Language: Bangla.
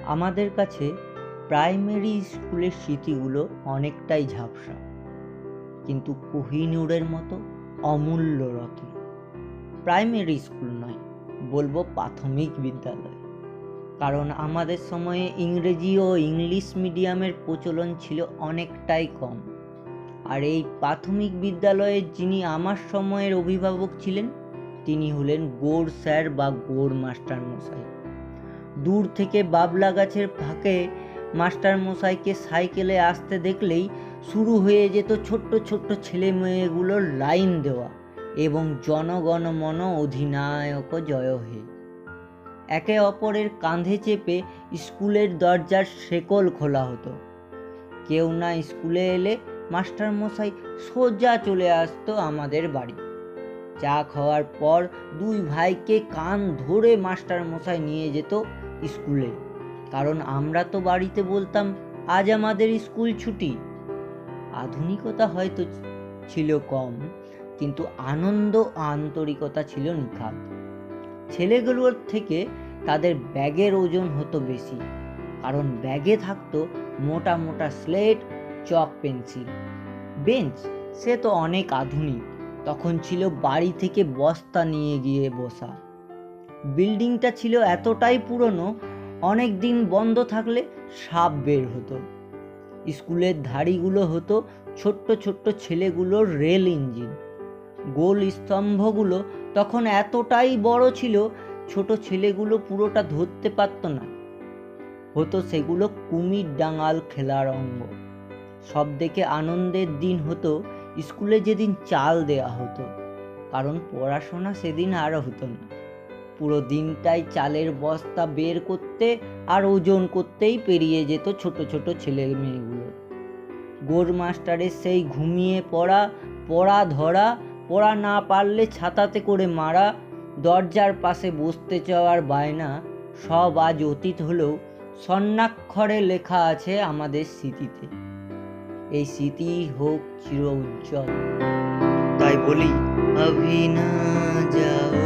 আমাদের কাছে প্রাইমারি স্কুলের স্মৃতিগুলো অনেকটাই ঝাপসা, কিন্তু কোহিনূরের মতো অমূল্য রত্ন। প্রাইমারি স্কুল নয়, বলবো প্রাথমিক বিদ্যালয়, কারণ আমাদের সময়ে ইংরেজি ও ইংলিশ মিডিয়ামের প্রচলন ছিল অনেকটাই কম। আর এই প্রাথমিক বিদ্যালয়ে যিনি আমার সময়ের অভিভাবক ছিলেন, তিনি হলেন গৌড় স্যার বা গৌড় মাস্টার মশাই। দূর থেকে বাবলা গাছের ফাঁকে মাস্টার মশাইকে সাইকেলে আসতে দেখলেই শুরু হয়ে যেত ছোট্ট ছোট্ট ছেলে মেয়েগুলোর লাইন দেওয়া এবং জনগণ মন অধিনায়ক জয় হে। একে অপরের কাঁধে চেপে স্কুলের দরজার শেকল খোলা হতো। কেউ না স্কুলে এলে মাস্টার মশাই সোজা চলে আসতো আমাদের বাড়ি। চা খাওয়ার পর দুই ভাইকে কান ধরে মাস্টার মশাই নিয়ে যেত স্কুলে, কারণ আমরা তো বাড়িতে বলতাম আজ আমাদের স্কুল ছুটি। আধুনিকতা হয়তো ছিল কম, কিন্তু আনন্দ আন্তরিকতা ছিল নিখাদ। ছেলেগুলোর থেকে তাদের ব্যাগের ওজন হতো বেশি, কারণ ব্যাগে থাকতো মোটা মোটা স্লেট, চক, পেন্সিল। বেঞ্চ সে তো অনেক আধুনিক, তখন ছিল বাড়ি থেকে বস্তা নিয়ে গিয়ে বসা। বিল্ডিংটা ছিল এতটাই পুরনো, অনেক দিন বন্ধ থাকলে সাপ বের হতো। স্কুলের ধাড়িগুলো হতো ছোট্ট ছোট্ট ছেলেগুলোর রেল ইঞ্জিন। গোল স্তম্ভগুলো তখন এতটাই বড় ছিল, ছোট ছেলেগুলো পুরোটা ধরতে পারত না। হতো সেগুলো কুমির ডাঙাল খেলার অঙ্গ। সব থেকে আনন্দের দিন হতো স্কুলে যেদিন চাল দেয়া হতো, কারণ পড়াশোনা সেদিন আর হতো না। পুরো দিনটাই চালের বস্তা বের করতে আর ওজন করতেই পেরিয়ে যেত ছোট ছোট ছেলে মেয়েগুলো। গৌড় মাস্টারের সেই ঘুমিয়ে পড়া, পড়া ধরা, পড়া না পারলে ছাতাতে করে মারা, দরজার পাশে বসতে চাওয়ার বায়না, সব আজ অতীত হলেও স্বর্ণাক্ষরে লেখা আছে আমাদের স্মৃতিতে। এই স্মৃতি হোক চির উজ্জ্বল। তাই বলি, অভি না যাও